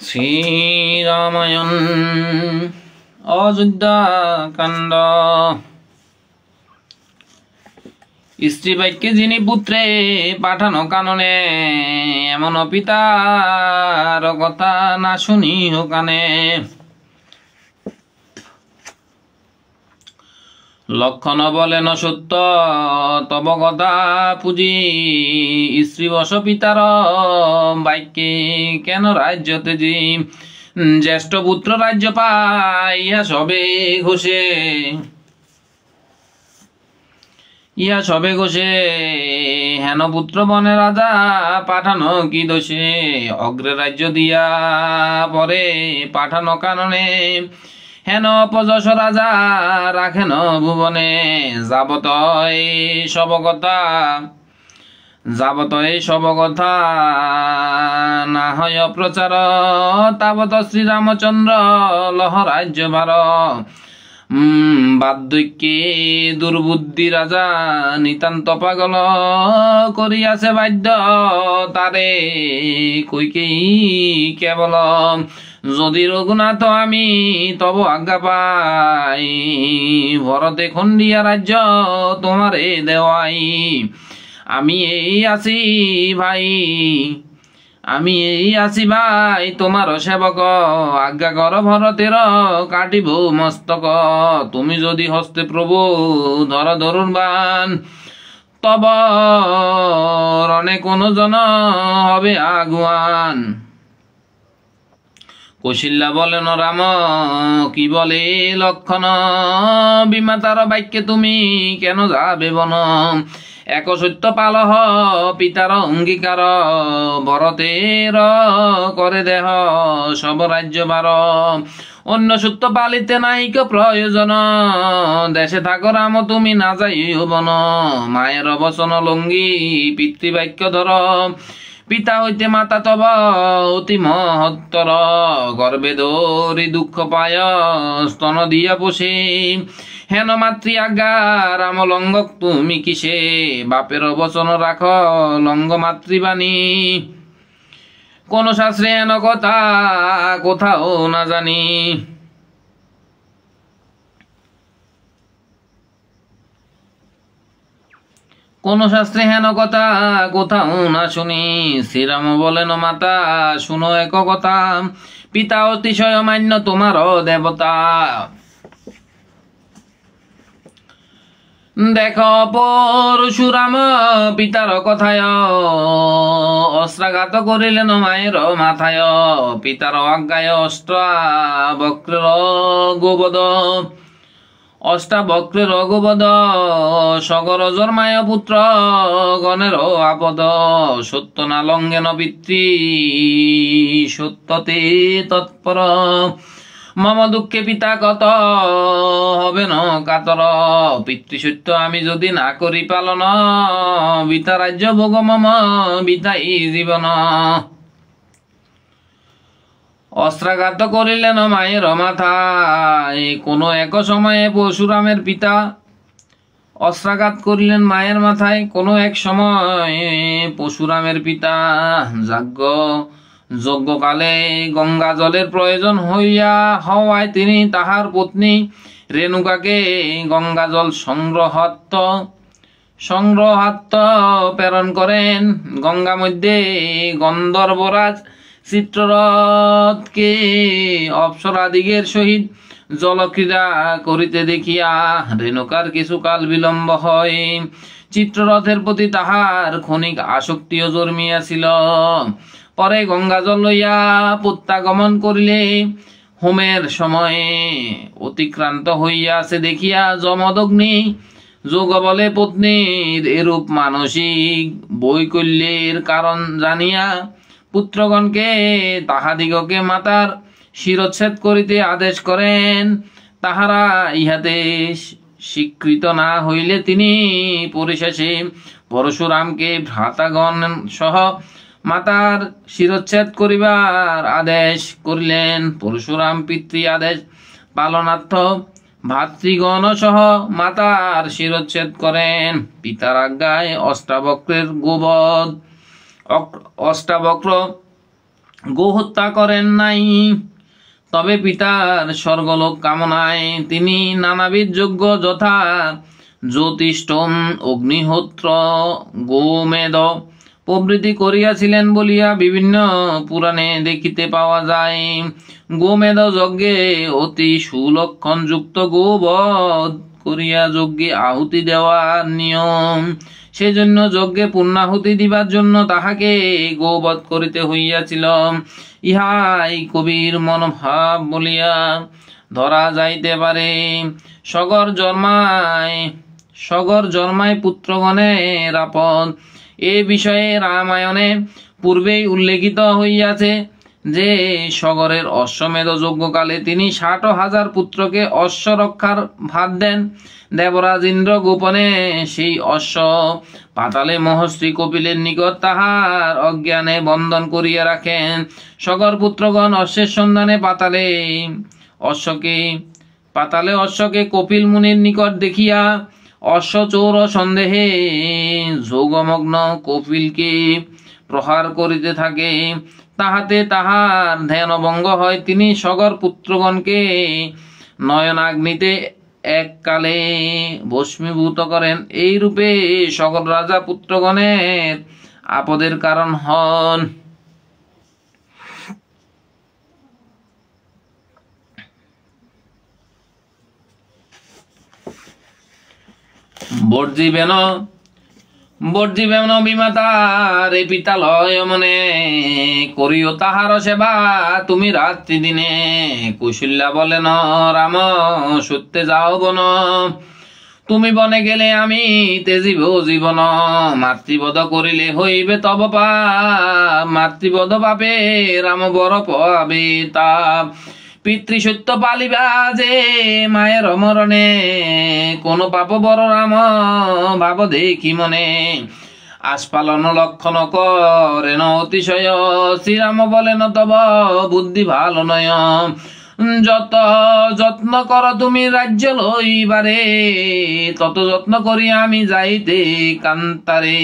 শ্রীরামায়ণ অযোধ্যাকাণ্ড। স্ত্রী বাক্যে যিনি পুত্রে পাঠানো কাননে, এমন পিতার কথা না শুনি কানে। লক্ষণ বলেন সত্য তব কথা পুঁজি, স্ত্রী বস পিতার বাক্যে কেন রাজ্য তেজি। জ্যেষ্ঠ পুত্র রাজ্য পায় ইহা সবে ঘোষে, ইহা সবে ঘোষে। হেন পুত্র বনে রাজা পাঠানো কি দোষে। অগ্রে রাজ্য দিয়া পরে পাঠানো কাননে, হেন অপযশ রাজা রাখেন ভুবনে। যাবত এই সব কথা, যাবত এই সব কথা না হয় প্রচার, তাবত শ্রীরামচন্দ্র লহ রাজ্য ভার। বার্ধক্যে দুর্বুদ্ধি রাজা নিতান্ত পাগল, করিয়াছে বাধ্য তারে কইকেই কেবল। যদি রঘুনাথ আমি তব আজ্ঞা পাই, ভরতে খণ্ডিয়া রাজ্য তোমারে দেওয়াই। আমি এই আছি ভাই, আমি এই আছি ভাই তোমার সেবক। আজ্ঞা কর ভরতের কাটিব মস্তক। তুমি যদি হস্তে প্রভু ধর ধরুন বান, তব রণে কোন জন হবে আগুয়ান। কৌশল্যা বলেন রাম কি বলে লক্ষণ, বিমাতার বাক্যে তুমি কেন যাবে বন। এক সত্য পালহ পিতার অঙ্গীকার, ভরতের করে দেহ সব রাজ্য ভার। অন্য সত্য পালিতে নাইক প্রয়োজন, দেশে থাকো রাম তুমি না যাইও বন। মায়ের বচন লঙ্ঘি পিতৃবাক্য ধর, পিতা হইতে মাতা তব অতি মহত্তর। গর্বে দরি দুঃখ পায় স্তন দিয়া পোষে, হেন মাতৃ আজ্ঞা রাম লঙ্ঘ তুমি কিসে। বাপের বচন রাখ লঙ্ঘ মাতৃবাণী, কোন শাস্ত্রে হেন কথা কোথাও না জানি। কোন শাস্ত্রে হেন কথা কোথাও না শুনি। শ্রীরাম বলেন মাতা শুনো এক কথা, পিতা অতিশয় মান্য তোমার দেবতা। দেখো পরশুরাম পিতার কথায়, অস্ত্রাঘাত করিলেন মায়ের মাথায়। পিতার আজ্ঞায় অষ্টাবক্রের গোবদ, অষ্টাবক্রের গোবদ সগর জন্মায় পুত্র গণের আপদ। সত্য না লঙ্ঘেন পিতৃ সত্যতে তৎপর, মম দুঃখে পিতা কত হবে ন কাতর। পিতৃসত্য আমি যদি না করি পালন, বিতা রাজ্য ভোগ মম বিতাই জীবন। অস্ত্রাঘাত করিলেন মায়ের মাথায়, কোন এক সময়ে পরশুরামের পিতা। অস্ত্রাঘাত করিলেন মায়ের মাথায় কোন এক সময় পরশুরামের পিতা। যজ্ঞকালে গঙ্গা জলের প্রয়োজন হওয়ায় তিনি তাহার পত্নী রেণুকাকে গঙ্গা জল সংগ্রহার্থ প্রেরণ করেন। গঙ্গা মধ্যে গন্ধর্বরাজ চিত্ররথকে অপ্সরাদিগের সহিত জলক্রীড়া করিতে দেখিয়া রেণুকার কিছুকাল বিলম্ব হয়। চিত্ররথের প্রতি তাহার ক্ষণিক আসক্তিও জন্মিয়াছিল। পরে গঙ্গা জল লইয়া প্রত্যাগমন করিলে হোমের সময়ে অতিক্রান্ত হইয়াছে দেখিয়া যমদগ্নি যোগ বলে পত্নীর এরূপ মানসিক বৈকল্যের কারণ জানিয়া পুত্রগণকে তাহাদিগকে মাতার শিরচ্ছেদ করিতে আদেশ করেন। তাহারা ইহাতে স্বীকৃত না হইলে তিনি পরিশেষে পরশুরামকে ভ্রাতাগণ সহ মাতার শিরচ্ছেদ করিবার আদেশ করিলেন। পরশুরাম পিতৃ আদেশ পালনার্থ ভাতৃগণ সহ মাতার শিরচ্ছেদ করেন। পিতার আজ্ঞায় অষ্টাবক্রের গোবদ, অষ্টাবক্র গো হত্যা করেন নাই, তবে পিতার স্বর্গলোক কামনায় তিনি নানাবিধ যজ্ঞ যথা জ্যোতিষ্ঠম, অগ্নিহোত্র, গোমেদ প্রভৃতি করিয়াছিলেন বলিয়া বিভিন্ন পুরাণে দেখিতে পাওয়া যায়। গোমেদ যজ্ঞে অতি সুলক্ষণ যুক্ত গোবধ করিয়া যজ্ঞে আহুতি দেওয়ার নিয়ম, সেজন্য যজ্ঞে পূর্ণাহুতি দিবার জন্য তাহাকে গোবধ করিতে হইয়াছিল। ইহাই কবির মনোভাব বলিয়া ধরা যাইতে পারে। সগর জন্মায় পুত্রগণের আপদ, এ বিষয়ে রামায়ণে পূর্বেই উল্লেখিত হইয়াছে যে সগরের অশ্বমেধ যজ্ঞকালে তিনি 60,000 পুত্রকে অশ্ব রক্ষার ভার দেন। দেবরাজ ইন্দ্র গোপনে সেই অশ্ব পাতালে মহর্ষি কপিলের নিকট তাহার অজ্ঞানে বন্ধন করিয়া রাখেন। সগর পুত্রগণ অশ্বের সন্ধানে পাতালে অশ্বকে কপিল মুনির নিকট দেখিয়া অশ্বচোর সন্দেহে যোগমগ্ন কপিলকে প্রহার করিতে থাকে। তাহাতে তাহার ধ্যানভঙ্গ হয়। তিনি সগর পুত্রগণকে নয়নাগ্নিতে এককালে ভস্মীভূত করেন। এই রূপে সগর রাজা পুত্রগণের আপদের কারণ হন। বর্জিবেন বিমাতার এ পিতালয় মনে, করিও তাহার সেবা তুমি রাত্রি দিনে। কৌশল্যা বলেন রাম সত্যে যাও বন, তুমি বনে গেলে আমি তেজিব জীবন। মাতৃবধ করিলে হইবে তব পাপ, মাতৃবধ পাপে রাম বর পাবে তাপ। পিতৃসত্য পালিবা যে মায়ের মরণে, কোন পাপ বড় রাম ভাব দেখি মনে। আস্পালন লক্ষণ করেন অতিশয়, শ্রীরাম বলেন তব বুদ্ধি ভালো নয়। যত যত্ন কর তুমি রাজ্য লইবারে, তত যত্ন করি আমি যাইতে কান্তারে।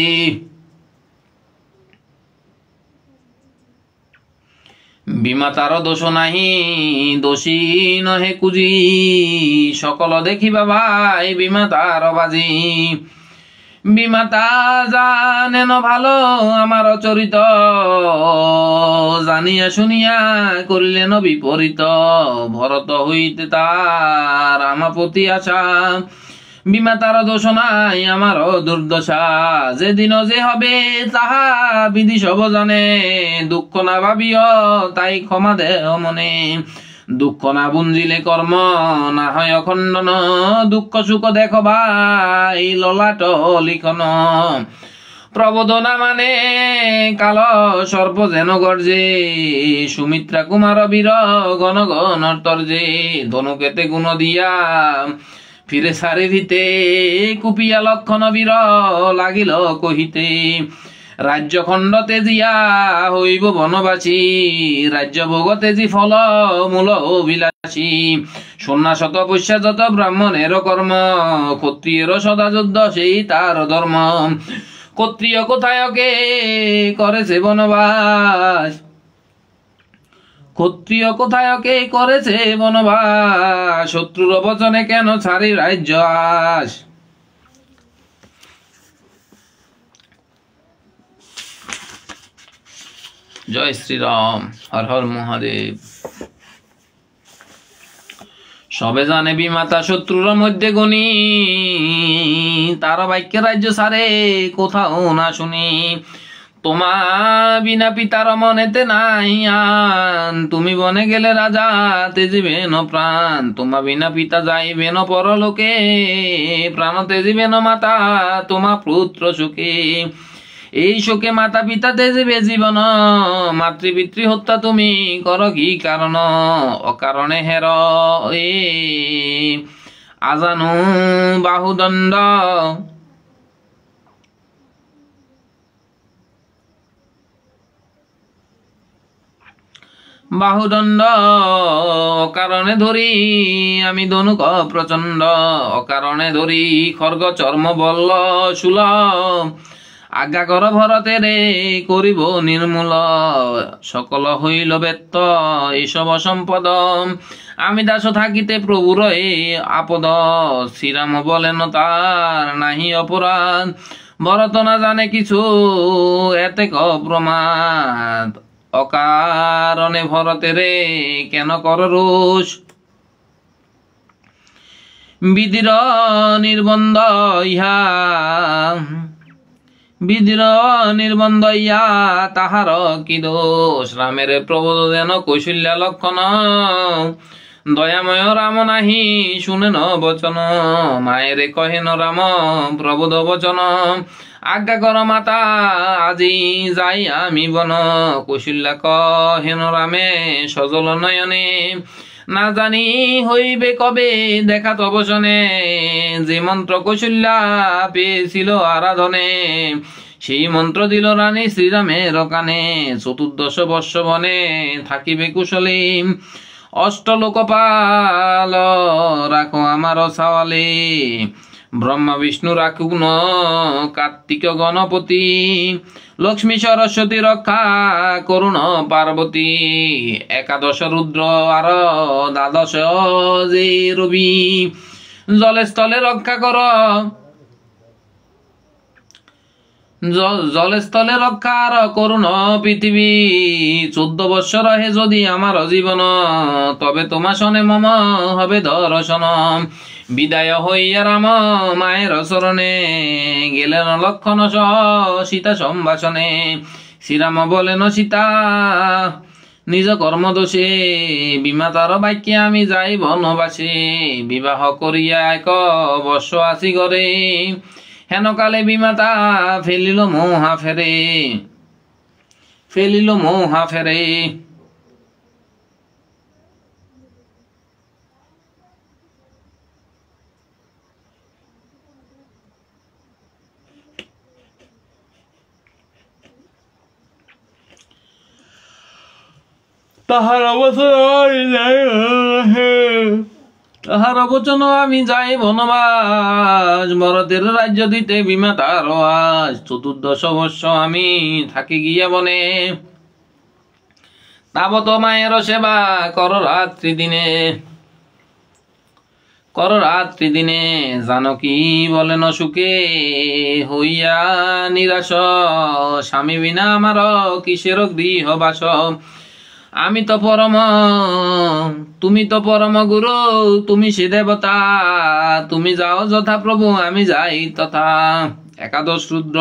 বিমাতার দোষ নাহি দোষী নহে কুজি, সকল দেখিবা ভাই বিমাতার বাজি। বিমাতা জানেন ভালো আমার চরিত, জানিয়া শুনিয়া করিলেন বিপরীত। ভরত হইতে তার আমার প্রতি আশা, বিমাতার দোষ নাই আমার দুর্দশা। যেদিন যে হবে তাহা বিধি সব জানে, দুঃখ না ভাবিও তাই ক্ষমা দেহ মনে। দুঃখ না বুঞ্জিলে কর্ম না হয় অখণ্ডন, দুঃখ সুখ দেখো ভাই ললাট লিখন। প্রবোধনা মানে কাল সর্প যেন গর্জে, সুমিত্রা কুমার বীর গণ গণর তর্জে। ধনুকেতে গুণ দিয়া ফিরে সারে দিতে, কুপিয়া লক্ষণ বীর লাগিল কহিতে। রাজ্য খণ্ড তেজিয়া হইব বনবাসী, রাজ্য ভোগ তেজি ফল মূল অভিলাষী। সন্ন্যাসত তপস্যা যত ব্রাহ্মণের কর্ম, ক্ষত্রিয়ের সদা যুদ্ধ সেই তার ধর্ম। ক্ষত্রিয় কোথায় কে করেছে বনবাস, ক্ষত্রিয় কোথায় কে করেছে বনবাস। শত্রুর বচনে কেন ছাড়ি রাজ্য আস। জয় শ্রীরাম, হর হর মহাদেব। সবে জানে বিমাতা শত্রুর মধ্যে গণি, তার বাক্যে রাজ্য সারে কোথাও না শুনি। তোমা বিনা পিতার মনেতে নাই আন, তুমি বনে গেলে রাজা তেজিবেন প্রাণ। তোমা বিনা পিতা যাইবেন পরলোকে, প্রাণ তেজিবেন মাতা তোমা পুত্র সুখে। এই শোকে মাতা পিতা তেজিবে জীবন, মাতৃপিতৃ হত্যা তুমি কর কি কারণ। অকারণে হের এ আজানু বাহুদণ্ড, বাহুদণ্ড অকারণে ধরি আমি ধনুক প্রচণ্ড। অকারণে ধরি খর্গ চর্ম বল্ল শূল, আজ্ঞা কর ভরতে রে করিব নির্মূল, সকল হইল ব্যর্থ এসব সম্পদ। আমি দাস থাকিতে প্রভুর এ আপদ, শ্রীরাম বলেন তার নাহি অপরাধ। ভরত না জানে কিছু এতে প্রমাদ, অকারণে ভরতে রে কেন কর রোষ। বিধির নির্বন্ধ ইহা বিধির নির্বন্ধ ইয়া তাহার কি দোষ। রামের প্রবোধ যেন কৌশল্যা লক্ষণ, দয়াময় রাম নাহি শুনেন বচন। মায়ের কহেন রাম প্রবোধ বচন, আজ্ঞা কর মাতা আজি যাই আমি বন। কৌশল্যা কহেন রামে সজল নয়নে, না জানি হইবে কবে দেখা তব শনে। যে মন্ত্র কৌশল্যা পেয়েছিল আরাধনে, সেই মন্ত্র দিল রানী শ্রীরামের কানে। 14 বর্ষ বনে থাকিবে কুশলে, অষ্টলোকপাল রাখো আমার সাওয়ালে। ব্রহ্মা বিষ্ণু রাখুন কার্তিক গণপতি, লক্ষ্মী সরস্বতী রক্ষা করুণ পার্বতী। 11 রুদ্র আর 12 যে রবি, জলে স্থলে রক্ষা কর জলে স্থলে রক্ষার করুণ পৃথিবী। 14 বৎসর হে যদি আমার জীবন, তবে তোমা শনে মম হবে দর্শন। বিদায় হইয়া রাম মায়ের শরণে, গেলেন লক্ষণ সহ সীতা সম্ভাষণে। শ্রীরাম বলেন সীতা নিজ কর্মদোষে, বিমাতার বাক্যে আমি যাই বনবাসে। বিবাহ করিয়া 1 বর্ষ আসি ঘরে, হেন কালে বিমাতা ফেলিল মৌহা ফেরে। তাহার বচন আমি যাই বনবাস, ভরতের রাজ্য দিতে বিমাতার আজ। 14 বর্ষ আমি থাকি গিয়া বনে, তাবত মায়ের সেবা কর রাত্রি দিনে। জানকী বলেন সুখে হইয়া নিরাশ, স্বামী বিনা আমার কিসের গৃহবাস। তুমি তো পরম গুরু, তুমি সে দেবতা। তুমি যাও যথা প্রভু, আমি যাই তথা। 11 রুদ্র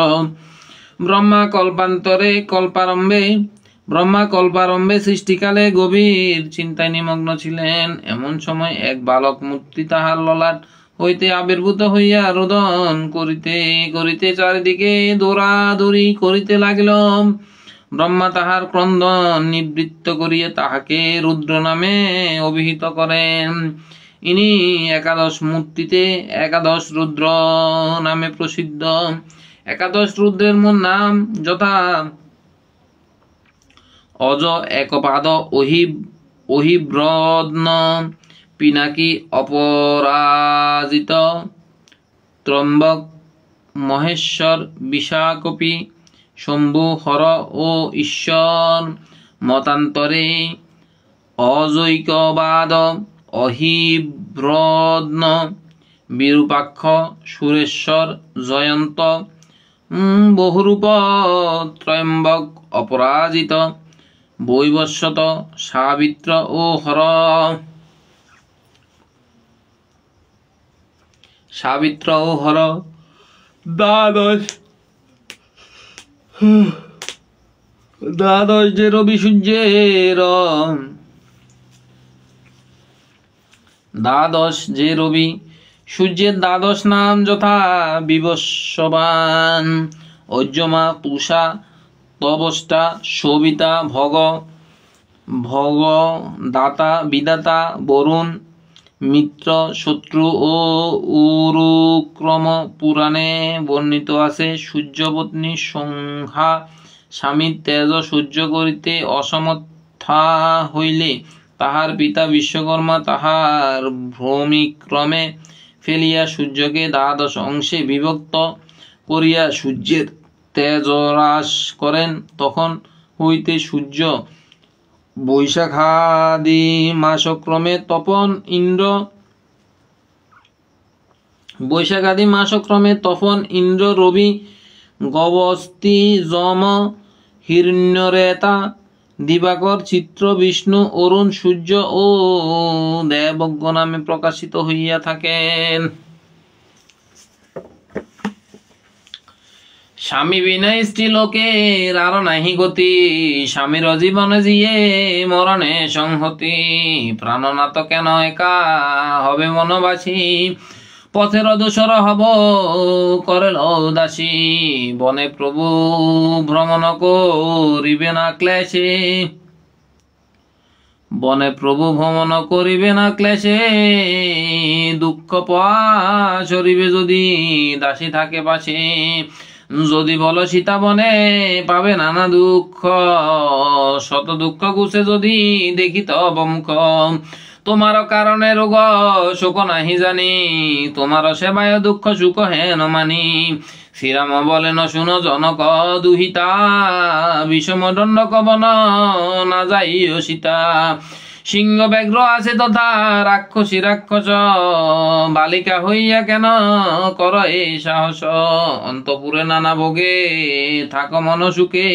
ব্রহ্মা কল্পারম্ভে সৃষ্টিকালে গভীর চিন্তায় নিমগ্ন ছিলেন। এমন সময় এক বালক মূর্তি তাহার ললাট হইতে আবির্ভূত হইয়া রোদন করিতে করিতে চারিদিকে দৌড়াদৌড়ি করিতে লাগিল। ব্রহ্মা তাহার ক্রন্দন নিবৃত্ত করিয়া তাহাকে রুদ্র নামে অভিহিত করেন। ইনি 11 মূর্তিতে 11 রুদ্র নামে প্রসিদ্ধ। 11 রুদ্রের মূল নাম যথা অজ, একপাদ, অহিব্রদ্ন, পিনাকি, অপরাজিত, ত্রম্বক, মহেশ্বর, বিশাকপি, শম্ভু, হর ও ঈশ্বর। মতান্তরে অজৈকবাদ, অহিব্রদ্ন, বিরূপাক্ষ, সুরেশ্বর, জয়ন্ত, বহুরূপ, ত্রয়ম্বক, অপরাজিত, বৈবস্বত, সাবিত্র ও হর। দ্বাদশ যে রবি সূর্যের, দ্বাদশ নাম যথা বিবস্ববান, অর্যমা, পূষা, তবষ্টা, সবিতা, ভগ, দাতা, বিদাতা, বরুণ, মিত্র, শত্রু ও উরুক্রম। পুরাণে বর্ণিত আছে সূর্যপত্নী সংখ্যা স্বামীর তেজ সহ্য করিতে অসমর্থা হইলে তাহার পিতা বিশ্বকর্মা তাহার ভ্রমিক্রমে ফেলিয়া সূর্যকে 12 অংশে বিভক্ত করিয়া সূর্যের তেজ হ্রাস করেন, তখন হইতে সূর্য বৈশাখাদি মাসক্রমে তপন ইন্দ্র রবি গবস্তি যম হিরণ্যরেতা দিবাকর চিত্র বিষ্ণু অরুণ সূর্য ও দেবজ্ঞ নামে প্রকাশিত হইয়া থাকেন। স্বামী বিনা স্ত্রী লোকের আরো নাহি গতি, স্বামীর জীবনে জিয়ে মরণে সংহতি। প্রাণনাথ কেন একা হবে মনবাসী, পথের দোসর হব করেল দাসী। বনে প্রভু ভ্রমণ করিবে না ক্লেশে, বনে প্রভু ভ্রমণ করিবে না ক্লেশে। দুঃখ পাশরিবে যদি দাসী থাকে পাশে, যদি বলো সীতা বনে পাবে নানা দুঃখ। শত দুঃখ গুছে যদি দেখিত বমুখ, তোমার কারণে রোগ শোক নাহি জানি, তোমার সেবায় দুঃখ সুখ হেন মানি। শ্রীরাম বলেন শুনো জনক দুহিতা, বিষম দণ্ড কবন না যাইও সীতা। সিংহ ব্যাঘ্র আছে তথা রাক্ষসী রাক্ষস, বালিকা হইয়া কেন কর এই সাহস। অন্তপুরে নানা ভোগে থাক মন সুখে,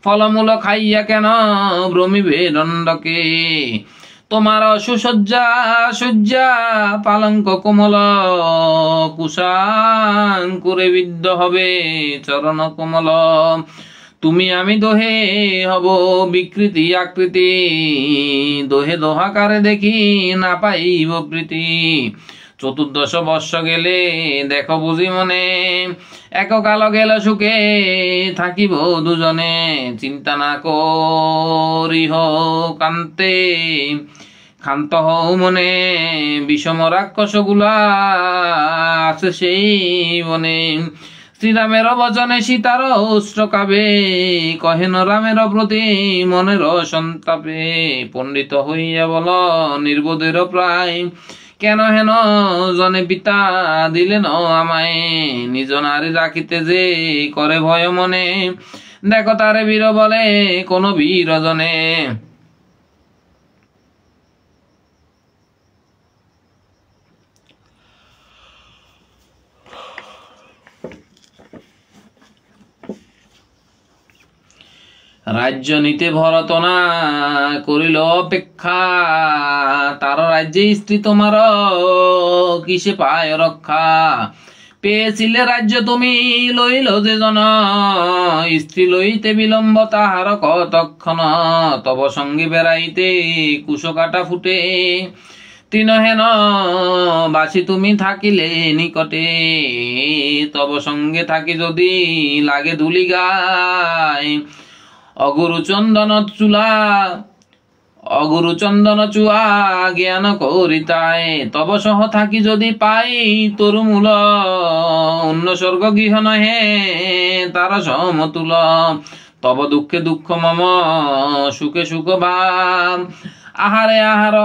ফলমূল খাইয়া কেন ভ্রমিবে দণ্ডকে। তোমার সুসজ্জা সজ্জা পালঙ্ক কোমল, কুশাঙ্কুরে বিদ্ধ হবে চরণ কোমল। তুমি আমি দোহে হব বিকৃতি আকৃতি, দোহে দোহাকারে দেখি না পাইব প্রীতি। 14 বর্ষ গেলে দেখো বুঝি মনে, এককাল গেল সুখে থাকিব দুজনে। চিন্তা না করিহ কান্তে ক্ষান্ত হও মনে, বিষম রাক্ষস গুলা আছে সেই বনে। শ্রীরামের বচনে সীতার অশ্রু কাবে, কহেন রামের প্রতি মনের সন্তাপে। পণ্ডিত হইয়া বল নির্বোধের প্রায়, কেন হেন জনে পিতা দিলেন আমায়। নিজ নারী রাখিতে যে করে ভয় মনে, দেখো তারে বীর বলে কোন বীর জনে। রাজ্য নিতে ভরত না করিল অপেক্ষা, তার রাজ্যে স্ত্রী তোমার কিসে পায় রক্ষা। পেয়েছিলে রাজ্য তুমি লইল যে জন, স্ত্রী লইতে বিলম্ব তাহার কতক্ষণ। তব সঙ্গে বেড়াইতে কুশ কাটা ফুটে, তৃণহেন বাসি তুমি থাকিলে নিকটে। তব সঙ্গে থাকি যদি লাগে ধুলি গায়, অগুরু চন্দন চুয়া জ্ঞান করিতায়। তব সহ থাকি যদি পাই তরুমূল, অন্য স্বর্গ গৃহ নহে তার সমতুল। তব দুঃখে দুঃখ মম সুখে সুখ ভাব, আহারে আহার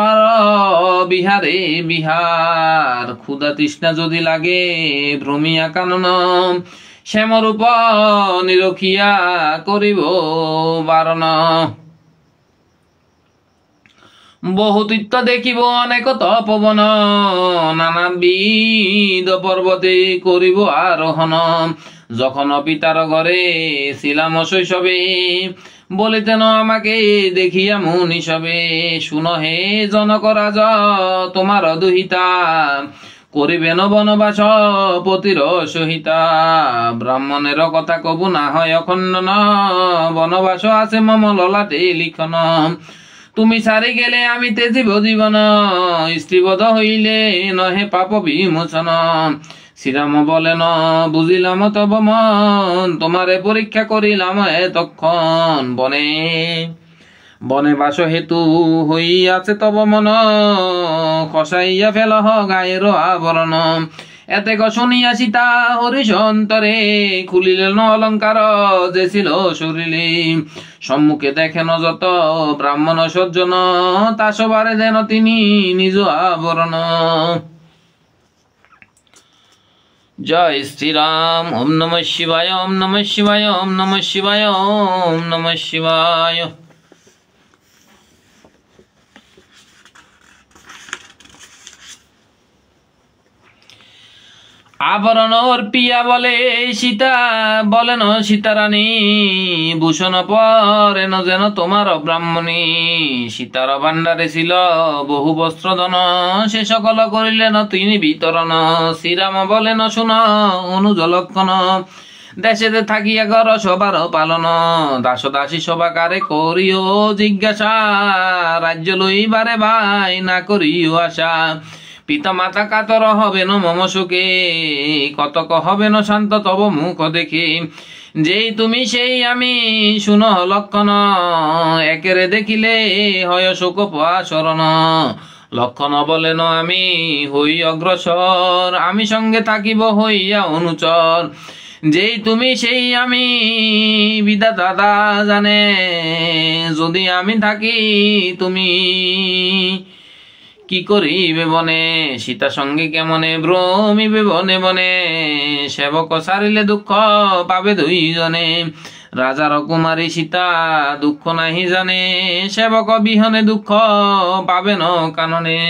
বিহারে বিহার। ক্ষুধা তৃষ্ণা যদি লাগে ভ্রমিয়া কানন, শ্যামরূপ নিরখিয়া করিব বারণ। বহু তীর্থ দেখিব অনেক তপবন, নানাবিধ পর্বতে করিব আরোহণ। যখন পিতার ঘরে ছিলাম শৈশবে, বলিতেন আমাকে দেখিয়া মুনি সবে। শুন হে জনক রাজ তোমার দুহিতা, করিবেন বনবাস পতির সহিতা। ব্রাহ্মণের কথা কবু না হয় অখণ্ডন, বনবাস আছে মম ললাটে লিখন। তুমি সারি গেলে আমি তেজিব জীবন, স্ত্রীবধ হইলে নহে পাপ বিমোচন। শ্রীরাম বলেন বুঝিলাম তব মন, তোমারে পরীক্ষা করিলাম এতক্ষণ। বনে বাস হেতু হইয়াছে তব মন, খসাইয়া ফেল গায়ের আবরণ। এতে শুনিয়া সীতা হরিষ অন্তরে, খুলিলেন অলঙ্কার যে ছিল শরীরে। সম্মুখে দেখেন যত ব্রাহ্মণ সজ্জন, তা সবারে যেন তিনি নিজ আবরণ। জয় শ্রীরাম। ওম নমঃ শিবায়, ওম নমঃ শিবায়, ওম নমঃ শিবায়, ওম নমঃ শিবায়। আবরণ অর্পিয়া বলে সীতা, বলেন সীতারানী, ভূষণ পরেন যেন তোমার ব্রাহ্মণী। সীতার ভাণ্ডারে ছিল বহু বস্ত্রধন, সে সকল করিলেন তিনি বিতরণ। শ্রীরাম বলেন শুন অনুজ লক্ষণ, দেশেতে থাকিয়া কর সবার পালন। দাস দাসী সবাকারে করিও জিজ্ঞাসা, রাজ্য লইবারে ভাই না করিও আশা। পিতা মাতা কাতর হবেন মম সুখে, কতক হবেন শান্ত তব মুখ দেখে। যেই তুমি সেই আমি শুন লক্ষণ, একেরে দেখিলে হয় শোক পাওয়া শরণ। লক্ষণ বলেন আমি হই অগ্রসর, আমি সঙ্গে থাকিব হইয়া অনুচর। যেই তুমি সেই আমি বিধাতা দাদা জানে, যদি আমি থাকি তুমি কি করিবে বনে। সীতা সঙ্গে কেমনে ভ্রমিবে বনে বনে, সেবক সারিলে দুঃখ পাবে দুইজনে। রাজার কুমারী সীতা দুঃখ নাহি জানে, সেবক বিহনে দুঃখ পাবে ন কাননে।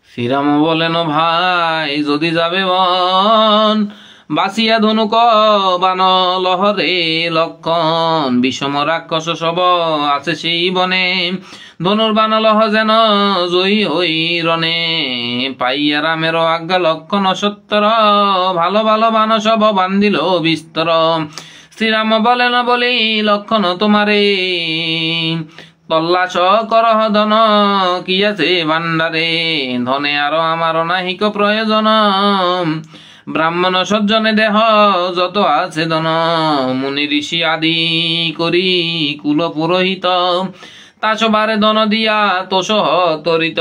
শ্রীরাম বলেন ভাই যদি যাবে বন, বাসিয়া ধনুক বান লহরে লক্ষণ। বিষম রাক্ষস সব আছে সেই বনে, ধনুর বান লহ যেন জয়ী হই রণে। পাইয়া রামের আজ্ঞা লক্ষণ সত্তর, ভালো ভালো বান সব বান্ধিল বিস্তর। শ্রীরাম বলেন বলি লক্ষণ তোমারে, তল্লাশ করহ ধন কি আছে ভাণ্ডারে। ধনে আরো আমার নাহিক প্রয়োজন, ব্রাহ্মণ সজ্জনে দেহ যত আছে ধন। মুনি ঋষি আদি করি কুল পুরোহিত, তা সবারে ধন দিয়া তোষ তরিত।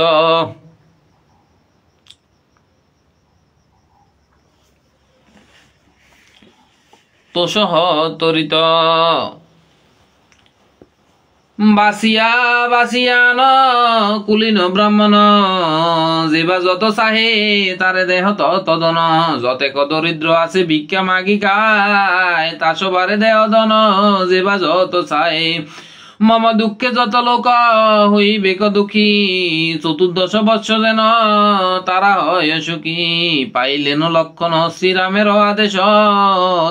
তোষ তরিত। বাসিয়া বাসিয়া ন কুলীন ব্রাহ্মণ, যেবা যত চাহে তারে দেহ তদন। যতেক দরিদ্র আছে ভিক্ষা মাগি খায়, তা সবারে দেহ ধন যেবা যত চায়। মম দুঃখে যত লোক হইবে দুঃখী, চতুর্দশ বৎসর যেন তারা হয় সুখী। পাইলেন লক্ষণ শ্রীরামের আদেশ,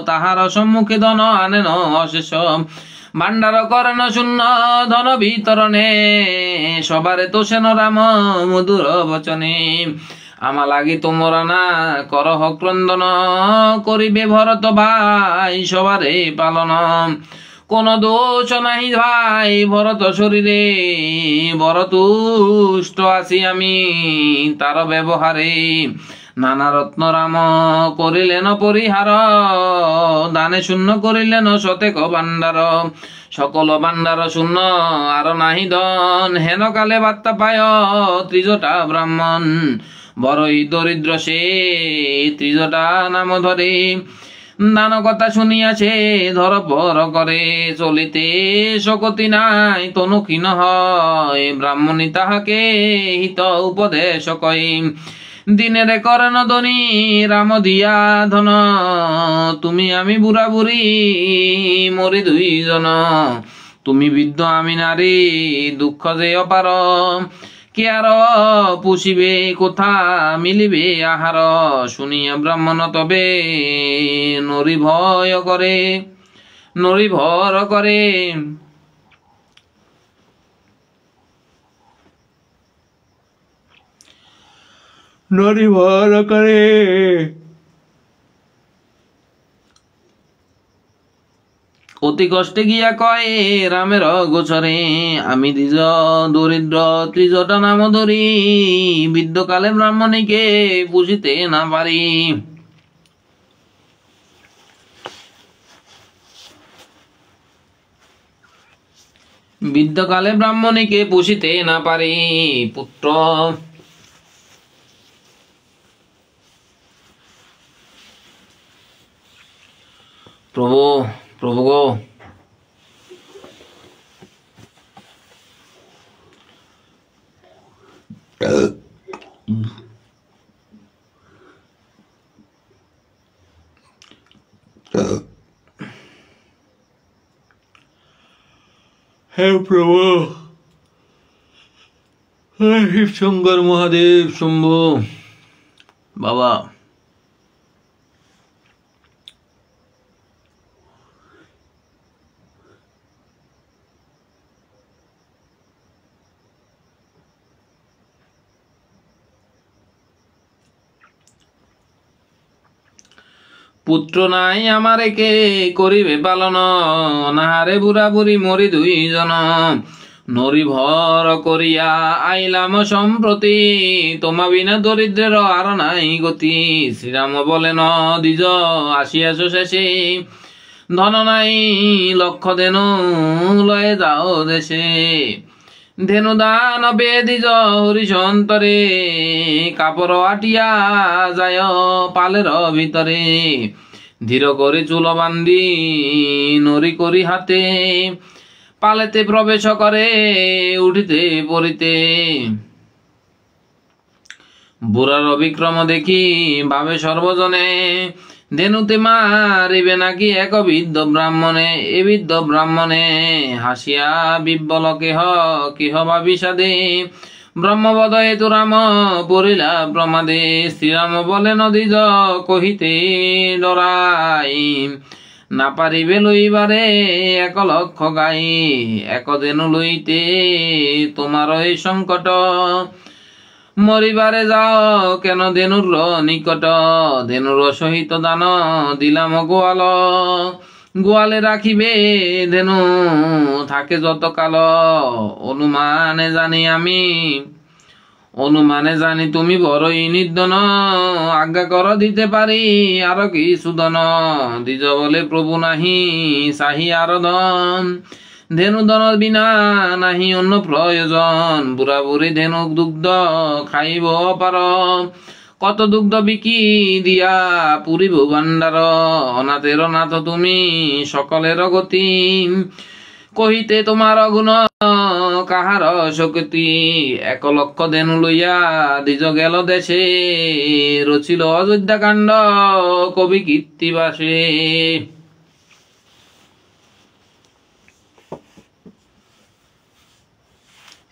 তাহার সম্মুখে ধন আনেন অশেষ। ভাণ্ডার করেন শূন্য ধন বিতরণে, সবারে তোষেন রাম মধুর বচনে। আমা লাগি তোমরা না করহ ক্রন্দন, করিবে ভরত ভাই সবারে পালন। কোন দোষ নাহি ভাই ভরত শরীরে, বড় তুষ্ট আছি আমি তার ব্যবহারে। নানা রত্ন রাম করিলেন পরিহার, দানে শূন্য করিলেন শতেক ভাণ্ডার। সকল ভাণ্ডার শূন্য আর নাহি ধন, হেন কালে বার্তা পায় ত্রিজটা ব্রাহ্মণ। বড়ই দরিদ্র সে ত্রিজটা নাম ধরে, নান কথা শুনিয়াছে ধর পর করে। চলিতে শকতি নাই তনু ক্ষীণ হয়, ব্রাহ্মণী তাহাকে হিত উপদেশ কয়। দিনের করেন ধনী রাম দিয়া ধন, তুমি আমি বুড়া বুড়ি মরি দুইজন। তুমি বৃদ্ধ আমি নারী দুঃখ যে অপার, কে আর পুষিবে কোথা মিলিবে আহার। শুনিয়া ব্রাহ্মণ তবে নরি ভয় করে, নরি ভর করে। নরি ভর করে। অতি কষ্টে গিয়া কয় রামের গোচরে, আমি দ্বিজ দরিদ্র ত্রিজটা নাম ধরি, বৃদ্ধকালে ব্রাহ্মণীকে বুঝিতে না পারি। বৃদ্ধকালে ব্রাহ্মণীকে পুষিতে না পারি। পুত্র প্রভু প্রভু গো, হে প্রভু, হে শিব শঙ্কর মহাদেব শম্ভু বাবা। পুত্র নাই আমারে কে করিবে পালন, নাহারে বুড়া বুড়ি মরি দুইজন। নরি ভর করিয়া আইলাম সম্প্রতি, তোমা বিনা দরিদ্রের আর নাই গতি। শ্রীরাম বলেন দ্বিজ আসিয়াছ শেষে, ধন নাই লক্ষ ধেনু লয়ে যাও দেশে। ধেনু দান বেদিজ হরিশন্তরে, কাপড় আটিয়া যায় পালের ভিতরে। ধীর করে চুল বান্ধি নরি করি হাতে, পালেতে প্রবেশ করে উঠিতে পড়িতে। বুড়ার অবিক্রম দেখি ভাবে সর্বজনে, ধেনুতে মারিবে নাকি এক বিদ্ধ ব্রাহ্মণে। এ বিদ্ধ ব্রাহ্মণে হাসিয়া বিব্বল কেহ কেহ ভাবি সাদে। ব্রহ্মবদ হেতু রাম পড়িলা প্রমাদে। শ্রীরাম বলেন দ্বিজ কহিতে ডরাই, না পারিবে লইবারে 1 লক্ষ গাই। 1 ধেনু লইতে তোমার এই সংকট, মরিবারে যাও কেন ধেনুর নিকট। ধেনুর সহিত দান দিলাম গোয়াল, গোয়ালে রাখিবে ধেনু থাকে যত কাল। অনুমানে জানি আমি, অনুমানে জানি তুমি বড়ই নির্ধন। আজ্ঞা কর দিতে পারি আর কি সুদন। দ্বিজ বলে প্রভু নাহি চাহি আর ধন, ধেনু ধন বিনা নাহি অন্য প্রয়োজন। বুড়া বুড়ি ধেনু দুগ্ধ খাইব অপার, কত দুগ্ধ বিকি দিয়া পুরিব ভাণ্ডার। অনাথের নাথ তুমি সকলের গতি, কহিতে তোমার গুণ কাহার শক্তি। 1 লক্ষ ধেনু লইয়া দ্বিজ গেল দেশে, রচিল অযোধ্যা কাণ্ড কবি কীর্তিবাসে।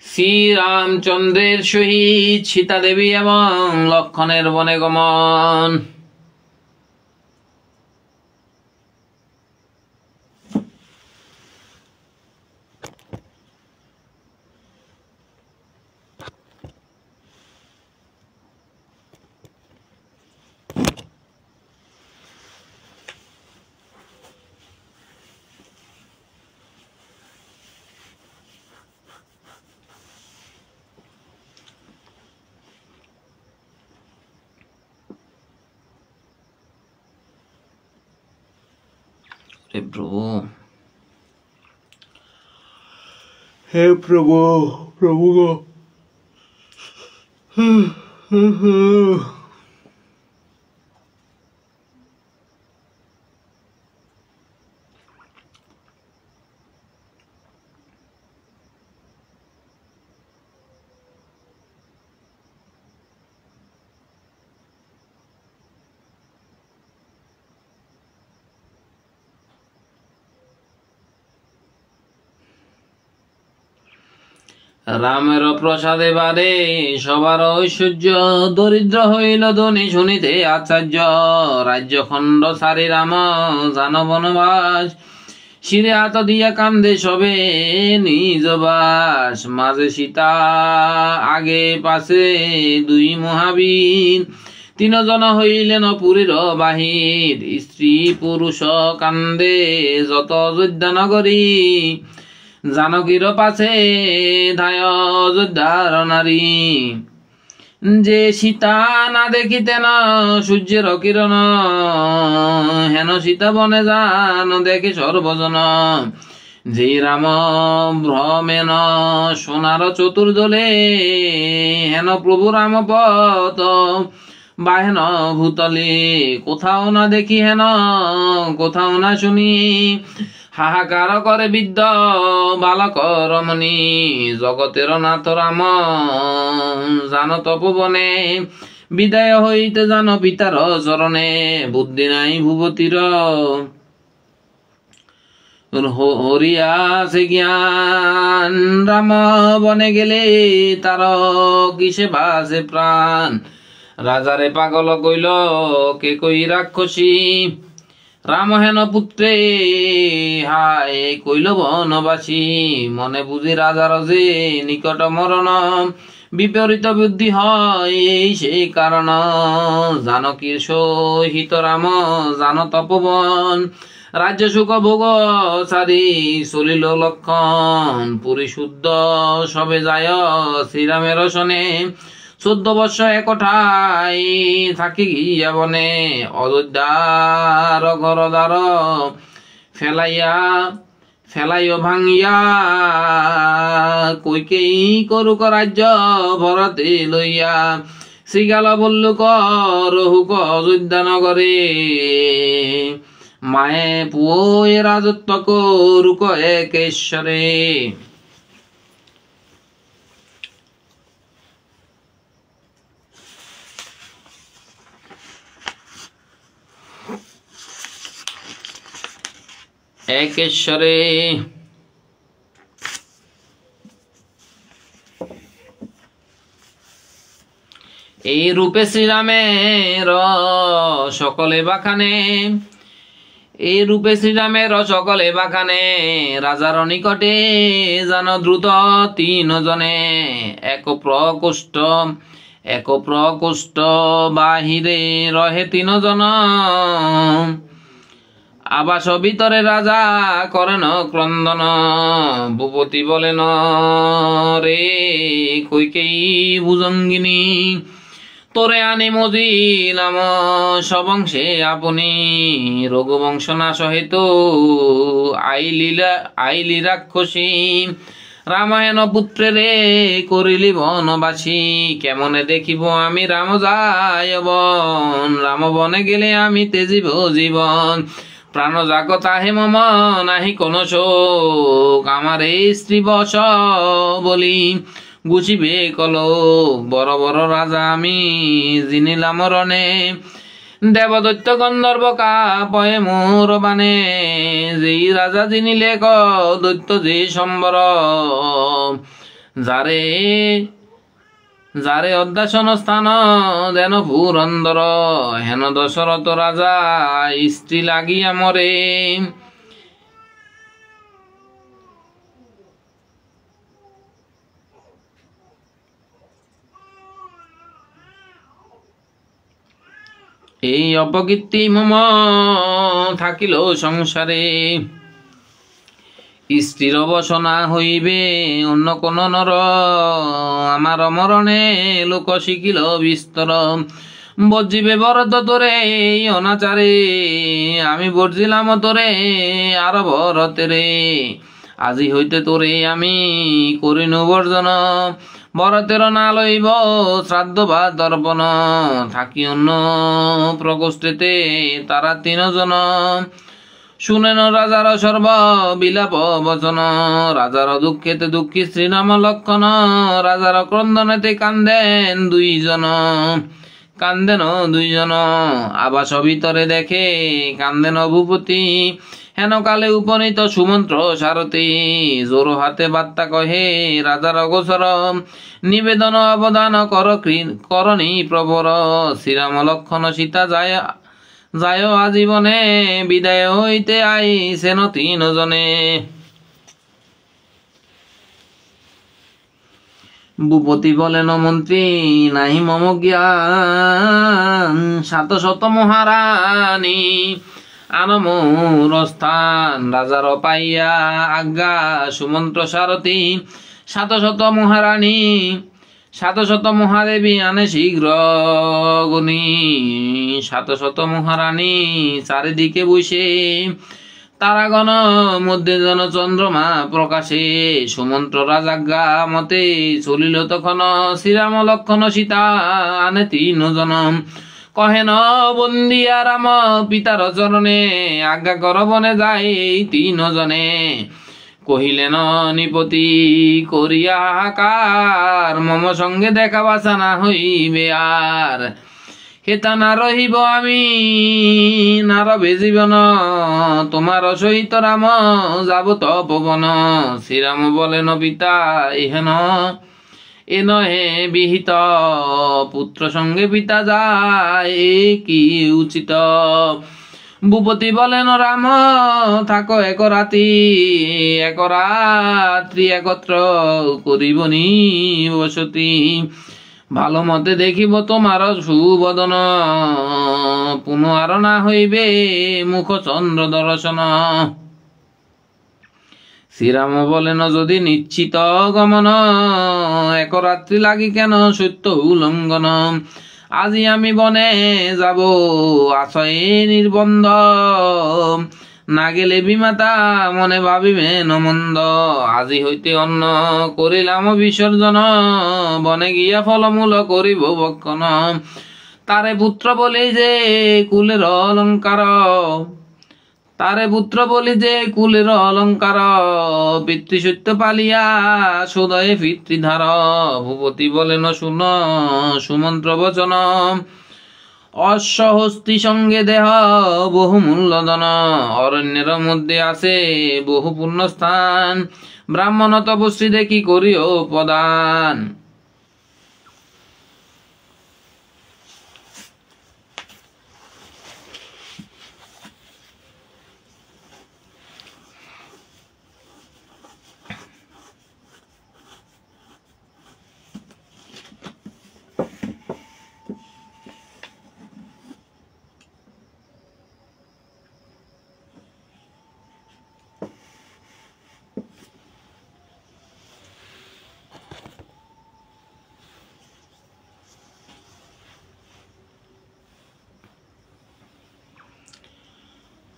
শ্রীরামচন্দ্রের সহিত সীতা দেবী এবং লক্ষণের বনে গমন। হে প্রভু, হে প্রভু, প্রভু গো। রামের প্রসাদে বারে সবার ঐশ্বর্য, দরিদ্র হইল ধনী শুনিতে আচার্য। রাজ্যখণ্ড সারি রাম জান বনবাস, শিরে হাত দিয়া কান্দে সবে নিজ বাস। মাঝে সীতা আগে পাশে 2 মহাবীর, 3 জন হইলেন পুরীর বাহির। স্ত্রী পুরুষ কান্দে যত অযোধ্যা নগরী, জানকীর পাছে ধায় অযোধ্যার নারী। যে সীতা না দেখিতেন সূর্যের কিরণ, হেন সীতা বনে যান দেখে সর্বজন। যে রাম ভ্রমেন সোনার চতুর্দলে, হেন প্রভু রাম পথ বাহেন ভূতলে। কোথাও না দেখি হেন কোথাও না শুনি, হাহাকার করে বিদ্য বালক রমণী। জগতের নাথ রাম জান তপবনে, বিদায় হইতে জান পিতার চরণে। বুদ্ধি নাই ভূপতির হরিয়াছে জ্ঞান। রাম বনে গেলে তার কিসে বাজে প্রাণ। রাজারে পাগল কইল কে কই রাক্ষসী। রাম হেন পুত্রে হায় কইল বনবাসী। মনে বুঝি রাজার যে নিকট মরণ। বিপরীত বুদ্ধি হয় এই সেই কারণ। জানকীর সহিত রাম জান তপবন। রাজ্য সুখ ভোগ সারি চলিল লক্ষণ। পুরী শুদ্ধ সবে যায় শ্রীরামের শনে। 14 বর্ষ একঠাই থাকি গিয়া বনে। অযোধ্যার ঘরদ্বার ফেলাইয়া ভাঙিয়া। কৈকেয়ী করুক রাজ্য ভরতে লইয়া। শ্রীগাল বল্লুক রহুক অযোধ্যা নগরে। মায়ে পুয়ে রাজত্ব করুক একেশ্বরে। একেশ্বরে। এই রূপে শ্রীরামের সকলে বাখানে। এই রূপে শ্রীরামের সকলে বাখানে। রাজার নিকটে জান দ্রুত 3 জনে। এক প্রকোষ্ঠ বাহিরে রহে 3 জন। আবাস ভিতরে রাজা করেন ক্রন্দন। ভূপতি বলেন রে কৈকেয়ী ভুজঙ্গিনী। তোরে আনি মজিলাম সবংশে আপনি। রঘুবংশ নাশ হেতু আইলি রাক্ষসী। রামায়ণ পুত্রে রে করিলি বনবাসী। কেমনে দেখিব আমি রাম যায় বন। রাম বনে গেলে আমি তেজিব জীবন। প্রাণ জাগ তাহে মম নাহি কোন শোক। আমার এই স্ত্রী বশ বলি গুছিবে কলক। বড় বড় রাজা আমি জিনিলাম রণে। দেবদৈত্য গন্ধর্ব কাপয়ে মোর বানে। যেই রাজা জিনিলে ক দৈত্য যে সম্বর। যারে অধ্যাসন স্থান দেন পুরন্দর। হেন দশরথ রাজা স্ত্রী লাগিয়া মরে। এই অপকীর্তি মম থাকিল সংসারে। স্ত্রীর বসনা হইবে অন্য কোন নর। আমার মরণে লোক শিখিল বিস্তর। বজিবে বরদ তোরে এই অনাচারে। আমি বর্জিলাম তোরে আর ভরতে রে। আজি হইতে তোরে আমি করিনু বর্জন। ভরতের না লইব শ্রাদ্ধ বা দর্পণ। থাকি অন্য প্রকোষ্ঠেতে তারা 3 জন। শুনেন রাজার সর্ব বিলাপ বচন। রাজার দুঃখেতে দুঃখী শ্রীরাম লক্ষণ। রাজার ক্রন্দনেতে কান্দেন 2 জন। আবাস ভিতরে দেখে কান্দেন ভূপতি। হেন কালে উপনীত সুমন্ত্র সারথি। জোর হাতে বার্তা কহে রাজার গোচর। নিবেদন অবদান করণী প্রবর। শ্রীরাম লক্ষণ সীতা যায় আজীবনে। বিদায় হইতে আইছেন 3 জনে। ভূপতি বলেন মন্ত্রী নাহি মম জ্ঞান। 700 মহারানী আনমোর স্থান। রাজার পাইয়া আজ্ঞা সুমন্ত্র সারথি। 700 মহারানী 700 মহাদেবী আনে শীঘ্র গুণী। 700 মহারানী চারিদিকে বসে। তারাগণ মধ্যে যেন চন্দ্রমা প্রকাশে। সুমন্ত্র রাজাজ্ঞা মতে চলিল তখন। শ্রীরাম লক্ষণ সীতা আনে 3 জন। কহেন বন্দিয়া রাম পিতার চরণে। আজ্ঞা কর বনে যাই 3 জনে। কহিলেন নিপতি করিয়া হাহাকার। মম সঙ্গে দেখা বাসা না হইবে আর। হেতা না রহিব আমি না রবে জীবন, তোমার সহিত রাম যাব তপবন। শ্রীরাম বলেন পিতা ইহেন এ নহে বিহিত, পুত্র সঙ্গে পিতা যায় কি উচিত। ভূপতি বলেন রাম থাকো এক রাত্রি একত্র করিবনি বসতি। ভালো মতে দেখিব তোমার সুবদন, পুনঃ আর না হইবে মুখ চন্দ্র দর্শন। শ্রীরাম বলেন যদি নিশ্চিত গমন, এক রাত্রি লাগি কেন সত্য উল্লঙ্ঘন। আজি আমি বনে যাব আশয়ে নির্বন্ধ, না গেলে বিমাতা মনে ভাবিবে নমন্দ। আজি হইতে অন্ন করিলাম বিসর্জন, বনে গিয়া ফলমূল করিব ভক্ষণ। তারে পুত্র বলি যে কুলের অলঙ্কার, তারে পুত্র বলি যে কুলের অলঙ্কার। পিতৃসত্য পালিয়া সুদয়ে পিতৃধার, ভূপতি বলেন শুন সুমন্ত্র বচন। অশ্বহস্তি সঙ্গে দেহ বহু মূল্যধন, অরণ্যের মধ্যে আছে বহু পূর্ণ স্থান। ব্রাহ্মণ তপস্বী দেখি করিও প্রদান।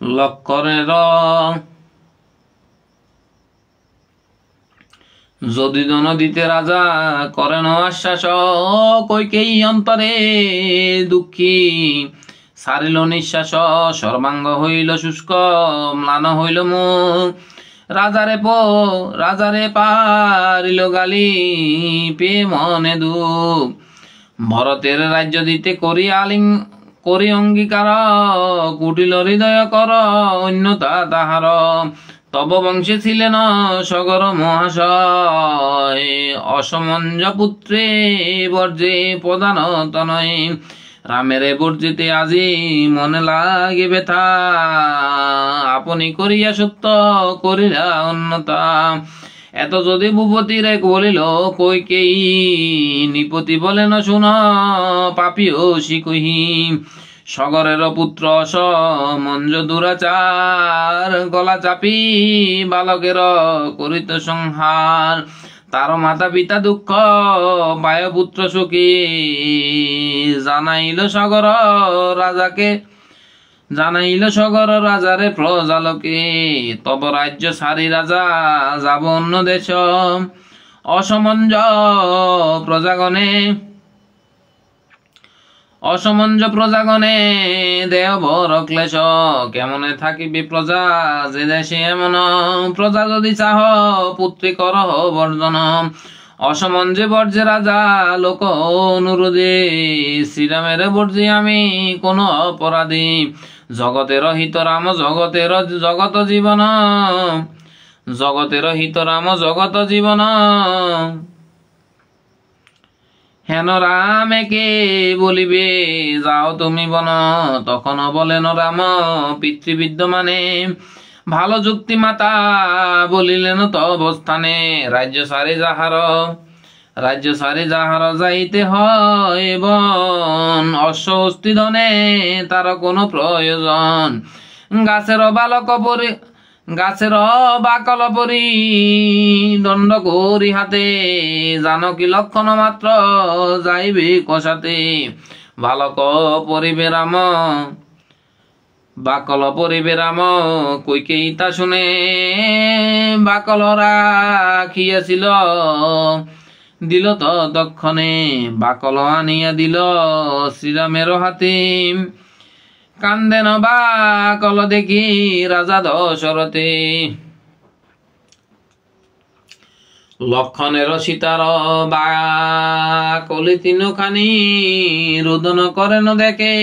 লক্ষ্মণের যদি জন দিতে রাজা করেন আশ্বাস, কৈকেয়ী অন্তরে দুঃখী সারিল নিঃশ্বাস। সর্বাঙ্গ হইল শুষ্ক ম্লান হইল মুখ, রাজারে পারিল গালি পে মনে দুঃখ। ভরতের রাজ্য দিতে করি অঙ্গীকার, কুটিল হৃদয় কর অন্যতা তাহার। তব বংশে ছিলেন সগর মহাশয়, অসমঞ্জ পুত্রে বর্জে প্রধান তনয়। রামের বর্জিতে আজি মনে লাগে ব্যথা, আপনি করিয়া সত্য করিলা অন্যতা। এত যদি ভূপতির এক বলিল কৈকেয়ী, নিপতি বলেন শুন পাপিও শিকহি। সগরের পুত্র অসমঞ্জ দুরাচার, গলা চাপি বালকের করিত সংহার। তার মাতা পিতা দুঃখ বায় পুত্র সুখী, জানাইল সগর রাজারে প্রজালোকে। তব রাজ্য সারি রাজা যাব অন্য দেশ, অসমঞ্জ প্রজাগণে দেহ বর ক্লেশ। কেমনে থাকিবে প্রজা যে দেশে এমন, প্রজা যদি চাহ পুত্রী করহ বর্জন। অসমঞ্জে বর্জে রাজা লোক অনুরোধে, শ্রীরামের বর্জি আমি কোন অপরাধী। জগতের হিত রাম জগত জীবন, জগতের হিত রাম জগত জীবন। হেন রাম একে বলিবে যাও তুমি বন। তখন বলেন রাম পিতৃবিদ্যমানে, ভালো যুক্তি মাতা বলিলেন তব স্থানে। রাজ্য সারি যাহার যাইতে হয় বন, অশ্বহস্তি ধনে তার কোনো প্রয়োজন। গাছের বাকল পরি দণ্ড করি হাতে, জানকী লক্ষণ মাত্র যাইবে কষাতে। বালক বাকল পরিবে রাম, কৈকেয়ী তা শুনে বাকল রাখিয়াছিল। দিল তৎক্ষণে বাকল আনিয়া দিল শ্রীরামের হাতে। কান্দেন বাকল দেখি রাজা দশরথে, লক্ষণের সীতার বা কলি তিনখানি রোদন করেন দেখে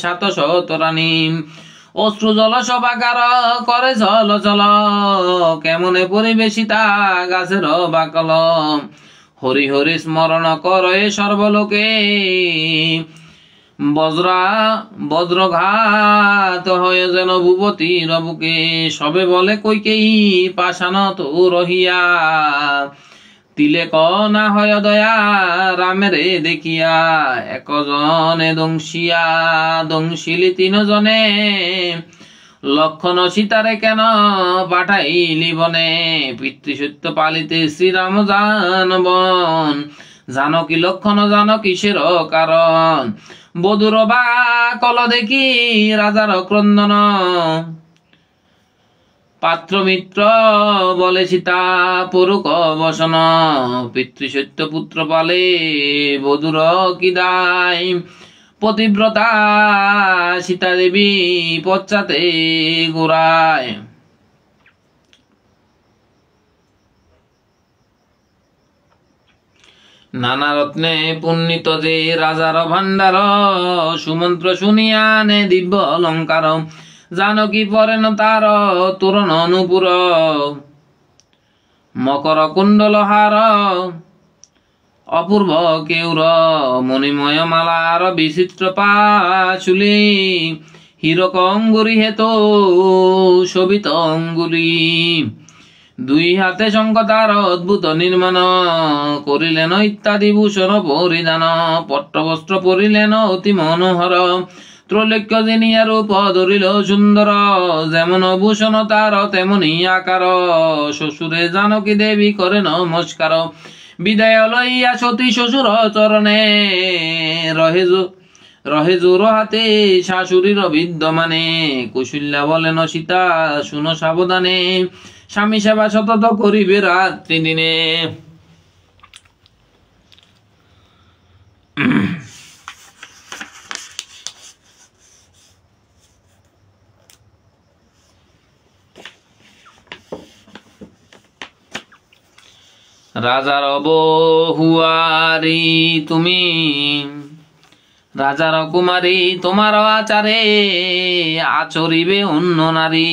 700 রানী অশ্রু জল সবাকার করে জল চল কেমনে পরিবেশিতা গাছের বাকল হরি হরি স্মরণ করে সর্বলোকে বজ্রঘাত হয়ে যেন ভূপতির বুকে সবে বলে কইকেই পাষাণ তো রহিয়া তিলে কনা হয় দয়া রামেরে দেখিয়া একজনে দংশিলি 3 জনে লক্ষণ সীতারে কেন পাঠাইলি বনে পিতৃসত্য পালিতে শ্রীরাম জানবন জানকী লক্ষণ জান কিসের কারণ বধুর বা কল দেখি রাজার ক্রন্দন পাত্র মিত্র বলে সীতা পরুক বসন পিতৃসত্য পুত্র পালে বধুর কি দায় পতিব্রতা সীতা দেবী পশ্চাতে গোড়ায় নানা রত্নে পুণ্যিত যে রাজার ভাণ্ডার সুমন্ত্র শুনিয়া নে দিব্য অলঙ্কার জানকী পরেন তার তোরণ অনুপুর মকর কুণ্ডল হার অপূর্ব কেউর মণিময় মালার বিচিত্র পাচুলি হীরক অঙ্গুরি হেত শোভিত অঙ্গুলি 2 হাতে শঙ্খ তার অদ্ভুত নির্মাণ করিলেন ইত্যাদি ভূষণ পরিধান পট্টবস্ত্র পরিলেন অতি মনোহর ত্রৈলোক্য জিনিয়া রূপ ধরিল সুন্দর যেমন ভূষণ তার তেমনি আকার শ্বশুরে জানকী দেবী করে নমস্কার বিদায় লইয়া সতী শ্বশুর চরণে রহে জোর হাতে শাশুড়ির বিদ্যমানে কৌশল্যা বলেন সীতা শুনো সাবধানে স্বামী সেবা সতত করিবে রাত্রি দিনে রাজার বহুয়ারি তুমি রাজার কুমারী তোমার আচারে আচরিবে অন্য নারী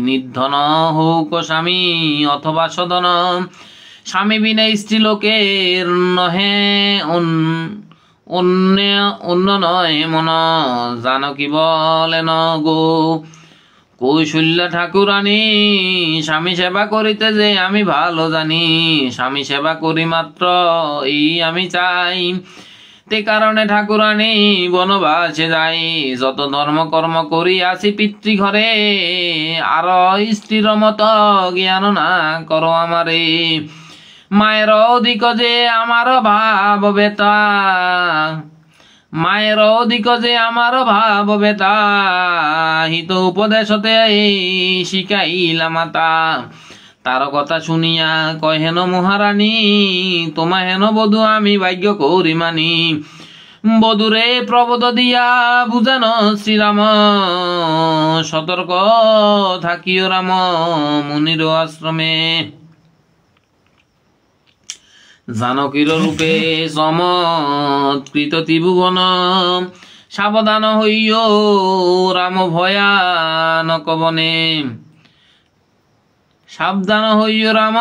নির্ধন হোক স্বামী অথবা সদন স্বামী বিনা স্ত্রী লোকের নহে অন্য নয় মন জানকী বলেন গো কৌশল্যা ঠাকুরানী স্বামী সেবা করিতে যে আমি ভালো জানি স্বামী সেবা করি মাত্র এই আমি চাই তে কারণে ঠাকুরানী বনবাসে যাই যত ধর্ম কর্ম করি আসি পিতৃঘরে আর স্ত্রীর মত জ্ঞান না করো আমারে মায়ের অধিক যে আমার ভাব বেতা মায়ের অধিক যে আমার ভাব বেতা হিত উপদেশতে শিখাইলা মাতা তার কথা শুনিয়া কয় হেন মহারানী তোমা হেন বধূ আমি ভাগ্য করি মানি বধূরে প্রবোধ দিয়া বুঝান শ্রীরাম সতর্ক থাকিও রাম মুনির আশ্রমে জানকীর রূপে চমৎকৃত ত্রিভুবন সাবধান হইও রাম ভয়ানক বনে সাবধান হইও রাম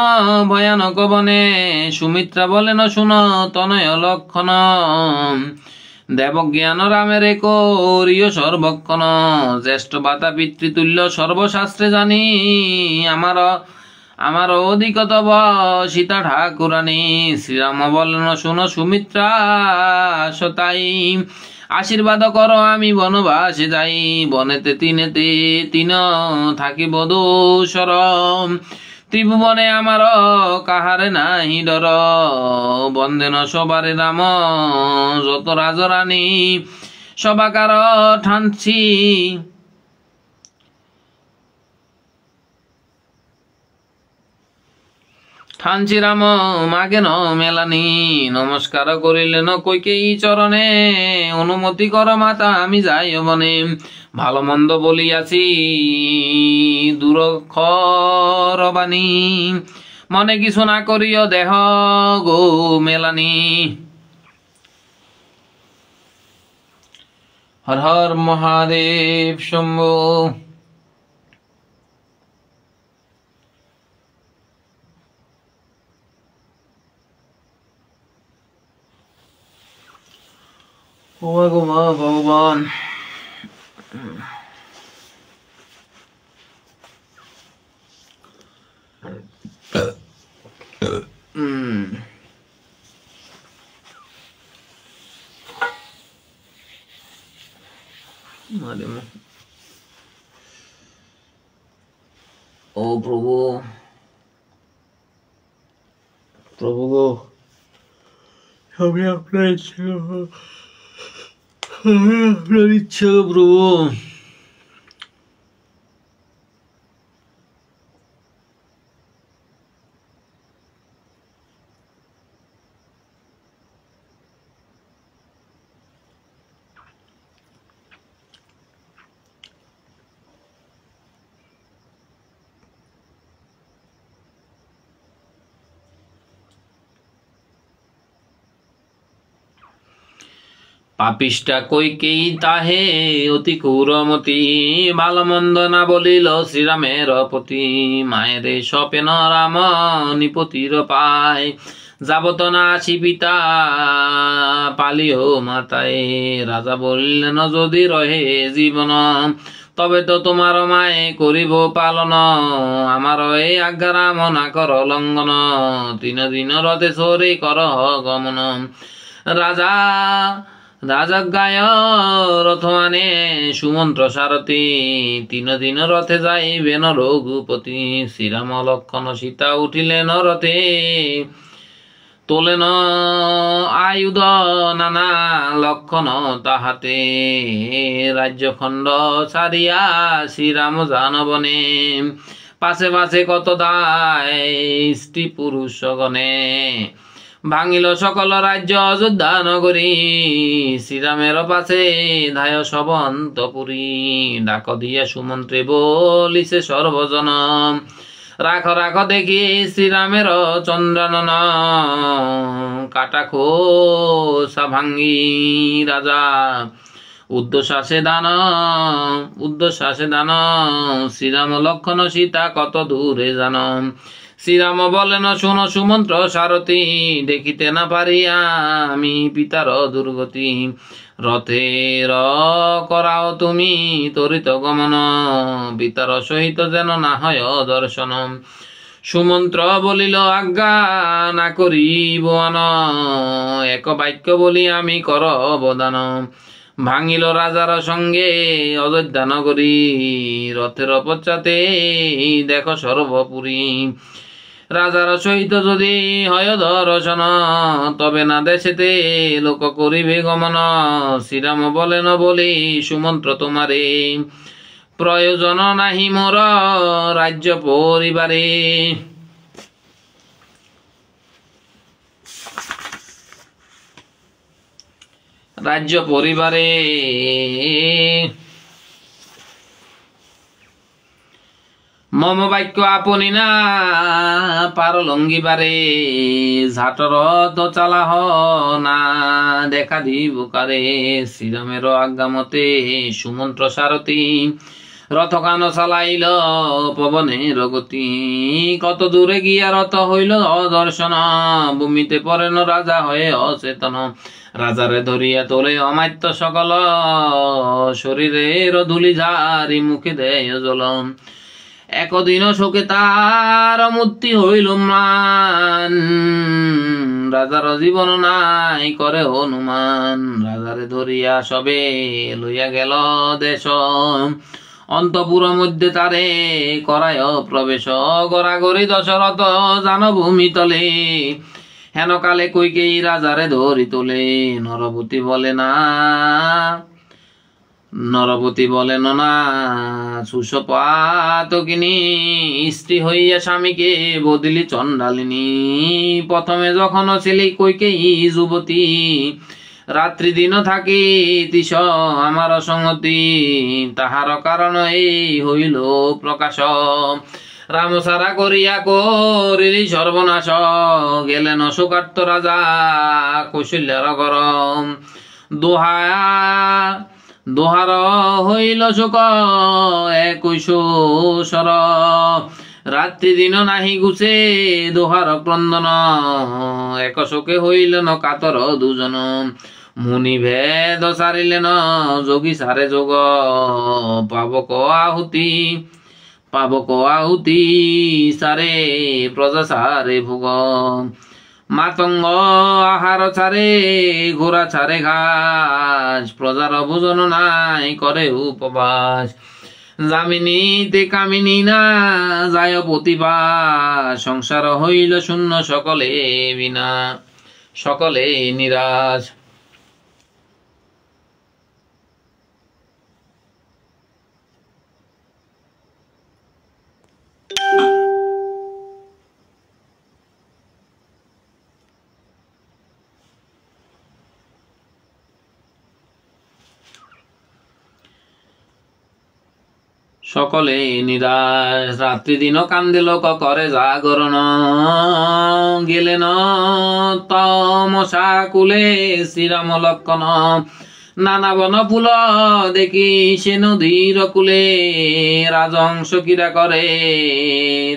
ভয়ানক বনে সুমিত্রা বলেন শুন তনয় লক্ষণ দেবজ্ঞান রামের করিও সর্বক্ষণ জ্যেষ্ঠ বাতা পিতৃতুল্য সর্বশাস্ত্রে জানি আমার অধিকতব সীতা ঠাকুরানী শ্রীরাম বলেন শুনো সুমিত্রা সতাই আশীর্বাদ করো আমি বনবাসে যাই বনেতে তিন থাকিব দোষর ত্রিভুবনে আমার কাহারে নাহি ডর বন্দেন সবারে রাম যত রাজরানী সবাকার ঠানছি রাম মাগেন মেলানি নমস্কার করিলেন কৈকেয়ী চরণে অনুমতি কর মাতা আমি যাই বনে ভালো মন্দ বলিয়াছি দুরক্ষর বাণী মনে কিছু না করিও দেহ গো মেলানি। হর হর মহাদেব শম্ভু। ও গো মা ভগবান। ও প্রভু, প্রভু গো, সবই আপনার ইচ্ছা, আপনার ইচ্ছা প্রভু। পাপিষ্টা কইকেই তাহে অতি ক্রূরমতি, ভালো মন্দ না বলিল শ্রীরামের পতি। মায়েরে সপেন রাম নিপতির পায়, যাবত না আছি পিতা পালিও মাতায়। রাজা বললেন যদি রহে জীবন, তবে তো তোমার মায়ে করিব পালন। আমার এই আজ্ঞা রাম না কর লঙ্ঘন, 3 দিন রথে সরে কর গমন। রাজা রাজজ্ঞায় রথ আনে সুমন্ত্র সারথি, 3 দিন রথে যাইবেন রঘুপতি। শ্রীরাম লক্ষণ সীতা উঠিলেন রথে, তোলেন আয়ুধ নানা লক্ষণ তাহাতে। রাজ্যখণ্ড ছাড়িয়া শ্রীরাম যান বনে, পাশে পাশে কত দায় স্ত্রী পুরুষ গণে। ভাঙিল সকল রাজ্য অযোধ্যা নগরী, শ্রীরামের পাশে ধায় সব অন্তপুরী। ডাক দিয়া সুমন্ত্রে বলিছে সর্বজন, রাখ রাখ দেখি শ্রীরামের চন্দ্রানন। কাটা খোসা ভাঙ্গি রাজা উদ্ধশ্বাসে দান, শ্রীরাম লক্ষণ সীতা কত দূরে জান। শ্রীরাম বলেন শোনো সুমন্ত্র সারথি, দেখিতে না পারিয়া আমি পিতার দুর্গতি। রথের করাও তুমি তরিত গমন, পিতার সহিত যেন না হয় দর্শন। সুমন্ত্র বলিল আজ্ঞা না করিব আন, এক বাক্য বলি আমি কর অবদান। ভাঙিল রাজার সঙ্গে অযোধ্যা নগরী, রথের পশ্চাতে দেখো সর্বপুরী। রাজার সহিত যদি হয় দর্শন, তবে না দেশেতে লোক করিবে গমন। শ্রীরাম বলেন বলি সুমন্ত্র তোমারে, প্রয়োজন নাহি মোর রাজ্য পরিবারে। রাজ্য পরিবারে মম বাক্য আপনি না পার লঙ্গিবারে। ঝাটর তো চালাহ না দেখা দিব কারে। শ্রীরামের আজ্ঞা মতে সুমন্ত্র সারথি, রথকান চালাইল পবনের গতি। কত দূরে গিয়া রথ হইল অদর্শন, ভূমিতে পড়েন রাজা হয়ে অচেতন। রাজারে ধরিয়া তোলে অমাত্য সকল, শরীরের ধুলি ঝারি মুখে দেয় জল। একদিন শোকে তার মূর্তি হইল ম্লান, রাজার জীবন নাই করে হনুমান। রাজারে ধরিয়া সবে লইয়া গেল দেশ, অন্তপুর মধ্যে তারে করায় প্রবেশ। গড়াগড়ি দশরথ জান ভূমি তলে, হেন কালে কইকেই রাজারে ধরি তোলে। নরপতি বলেন না সুষপাতকিনী, স্ত্রী হইয়া স্বামীকে বদলি চণ্ডালিনী। প্রথমে যখন ছিলি কইকেই যুবতী, রাত্রি দিন থাকি তিস আমার সঙ্গতি। তাহার কারণ এই হইল প্রকাশ, রাম সারা করিয়া করিলি সর্বনাশ, গেলেন শোকার্ত রাজা কৌশল্যার গরম। দোহার হইল শোক একৈশ সর, রাত্রি দিন নাহি গুছে দোহার ক্রন্দন, এক শোকে হইলেন কাতর দুজন। মুনি ভেদ সারিলেন যোগী সারে যোগ, পাবক আহুতি সারে প্রজা সারে ভোগ। মাতঙ্গ আহার ছাড়ে ঘোড়া ছাড়ে ঘাস, প্রজার ভোজন নাই করে উপবাস। যামিনীতে কামিনী না যায় প্রতিবাস, সংসার হইল শূন্য সকলে বিনা সকলে নিরাশ। সকলে নিরাশ। রাত্রি দিন কান্দে লোক করে জাগরণ, গেলেন তমসা কুলে শ্রীরাম লক্ষণ। নানা বন ফুল দেখি সে নদীর কুলে, রাজহংস ক্রীড়া করে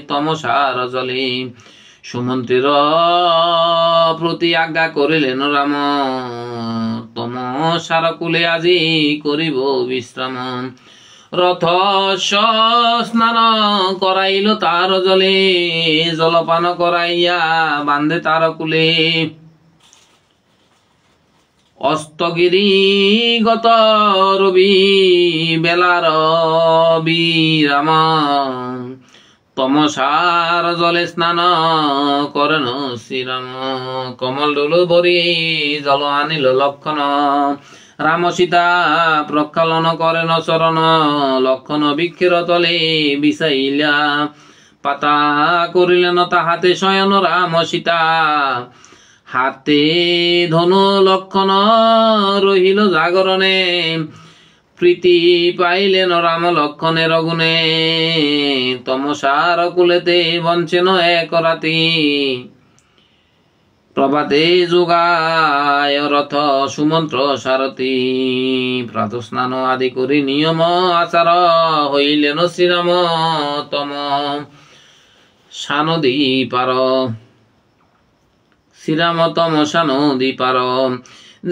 তমসার জলে। সুমন্ত্রীর প্রতি আজ্ঞা করিলেন রাম, তমসার কুলে আজি করিব বিশ্রাম। রথ স্নান করাইল তার জলে, জলপান করাইয়া বান্ধে তার কুলে। অস্তগিরি গত রবি বেলার বিরাম, তমসার জলে স্নান করেন শ্রীরাম। কমল ডোল ভরি জল আনিল লক্ষণ, রাম সীতা প্রক্ষালন করেন চরণ। লক্ষণ বৃক্ষের তলে বিছাইলা পাতা, করিলেন তাহাতে শয়ন রাম সীতা। হাতে ধনু লক্ষণ রহিল জাগরণে, প্রীতি পাইলেন রাম লক্ষণের গুণে। তমসার কুলেতে বঞ্চেন এক রাতি, প্রভাতে যোগায় রথ সুমন্ত্র সারথি। প্রাত স্নান আদি করি নিয়ম আচার, হইলেন শ্রীরাম তম সানদী পার। শ্রীরাম তম সানদী পার,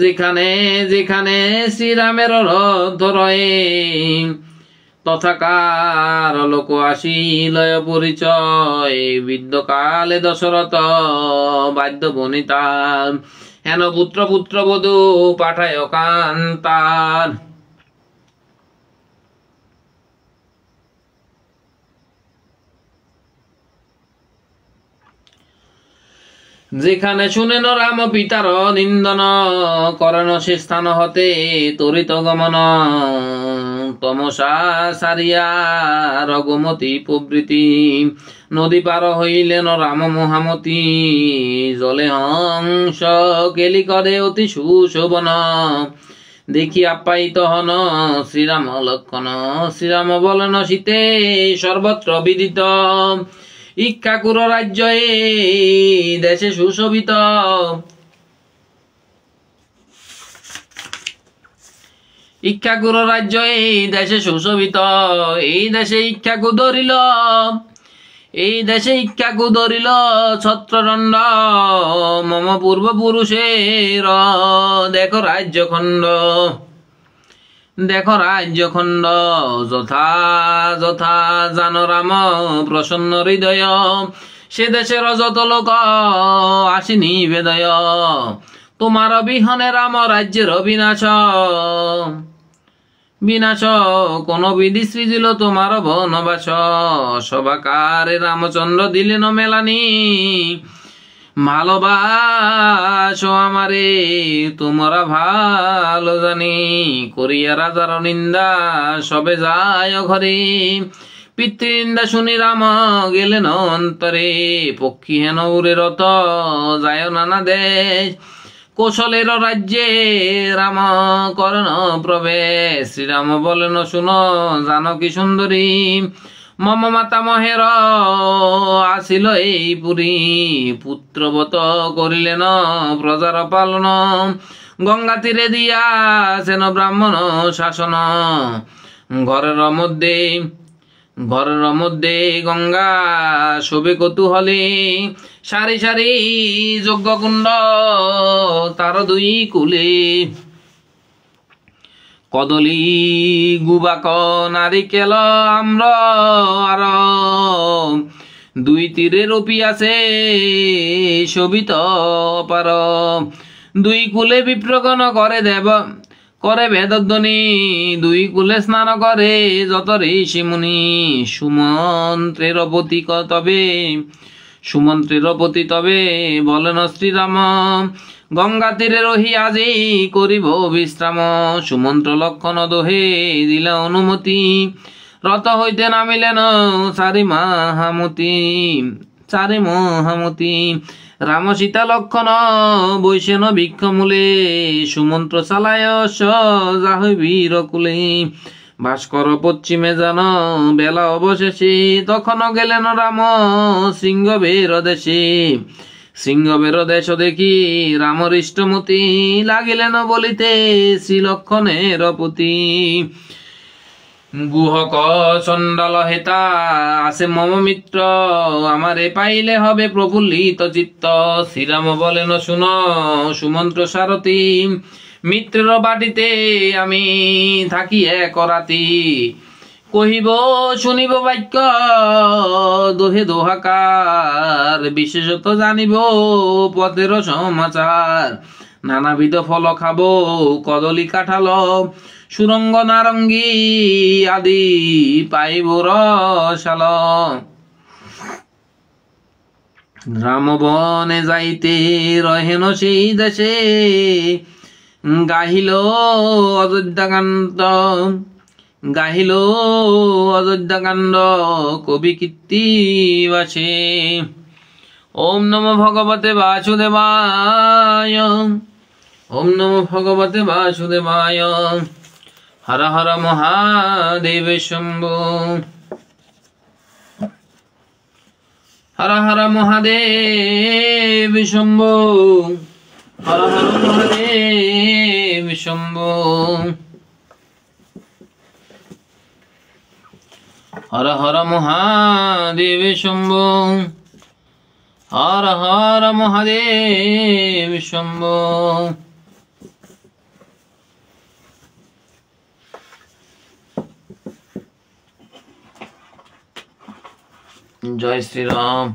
যেখানে যেখানে শ্রীরামের রথ রয়ে, তথাকার লোক আসিলয় পরিচয়। বিদ্যকালে দশরথ বাদ্য বনিতা, হেন পুত্র বধূ পাঠায় কান্তার। যেখানে শুনেন রাম পিতার নিন্দন, করেন সে স্থান হতে তরিত গমন। তমসা সারিয়া রঘুমতি প্রবৃতি, নদী পার হইলেন রাম মহামতি। জলে হংস কেলি করে অতি সুশোভন, দেখি আপ্যায়িত হন শ্রীরাম লক্ষণ। শ্রীরাম বলেন সীতে সর্বত্র বিদিত, ইক্ষাকুর রাজ্য এই দেশে সুশোভিত। ইক্ষাকুর রাজ্য এই দেশে সুশোভিত, এই দেশে ইক্ষাকু ধরিল, এই দেশে ইক্ষাকু ধরিল ছত্রদণ্ড। মম পূর্ব পুরুষের দেখো রাজ্যখণ্ড, দেখো রাজ্যখণ্ড। যথা যথা জান রাম প্রসন্ন হৃদয়, সে দেশের যত লোক আসিনি বেদয়। তোমার বিহনে রাম রাজ্যের বিনাশ, বিনাশ কোন বিধি সৃজিল তোমার বনবাস। সবাকারে রামচন্দ্র দিলেন মেলানি, ভালোবাসো আমারে তোমরা ভালো জানি। করিয়া রাজার নিন্দা সবে যায় ঘরে, পিতৃনিন্দা শুনি রাম গেলেন অন্তরে। পক্ষী হেন উড়ে রথ যায় নানা দেশ, কৌশলের রাজ্যে রাম করেন প্রবেশ। শ্রীরাম বলেন শুনো জানকী সুন্দরী, মম মাতামহের আসিল এই পুরী, পুত্রবত করিলেন প্রজার পালন, গঙ্গা তীরে দিয়াছেন ব্রাহ্মণ শাসন। ঘরের মধ্যে গঙ্গা শোভে কৌতূহলে, সারি সারি যজ্ঞকুণ্ড তার দুই কুলে, কদলী গুবাক নারিকেল আম্র আর, দুই তীরে রপিয়াছে শোভিত পার, দুই কুলে বিপ্রগণ করে বেদধ্বনি, দুই কুলে স্নান করে যত ঋষি মুনি, সুমন্ত্রের পতি তবে বলেন শ্রীরাম, গঙ্গা তীরে রহি আজি করিব বিশ্রাম, সুমন্ত্র লক্ষণ দোহে দিল অনুমতি, রত হইতে নামিলেন চারি মহামতি, রাম সীতা লক্ষণ বৈশেন বৃক্ষমূলে, সুমন্ত্র চালায় যাহবীর কুলে, ভাস্কর পশ্চিমে যান বেলা অবশেষে, তখন গেলেন রাম সিংহবের দেশ দেখি, রামর ইষ্টমতি লাগিলেন বলিতে শ্রীলক্ষণের পতি, গুহক চণ্ডাল হেতা আছে মম মিত্র, আমারে পাইলে হবে প্রফুল্লিত চিত্ত, শ্রীরাম বলেন শুন সুমন্ত্র সারথি, মিত্রের বাটিতে আমি থাকি এক রাতি, কহিব শুনিব বাক্য দোহে দোহাকার, বিশেষত জানিব পথের সমাচার, নানাবিধ ফল খাব কদলী কাঁঠাল, সুরঙ্গ নারঙ্গী আদি পাইব রসাল, রামবনে যাইতে রহেন সেই দেশে, গাহিল অযোধ্যাকাণ্ড কবি কীর্তিবাসে। ওম নমো ভগবতে বাসুদেবায়, ওম নমো ভগবতে বাসুদেবায়, হর হর মহাদেব শম্ভো, হর হর মহাদেব শম্ভো, হর হর মহাদেব শম্ভো, হর হর মহাদেব শম্ভো, হর হর মহাদেব শম্ভো। জয় শ্রীরাম।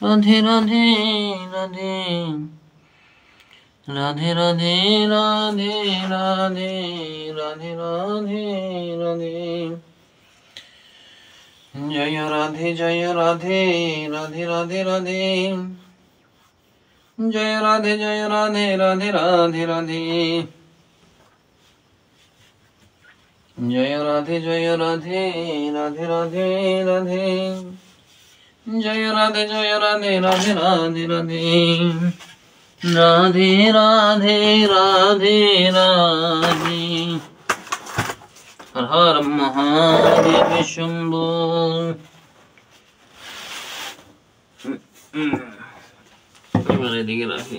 রাধে রাধে রাধে রাধে রাধে রাধে রাধে রাধে রাধে রাধে জয় রাধে জয় রাধে রাধে রাধে রাধে জয় রাধে জয় রাধে রাধে রাধে রাধে জয় রাধে রাধে রাধে রাধে জয় রাধে রাধে রাধে রাধে রাধে রাধে রাধে রাধে হর হর মহাদেব শম্ভো। এবার এদিকে রাখি।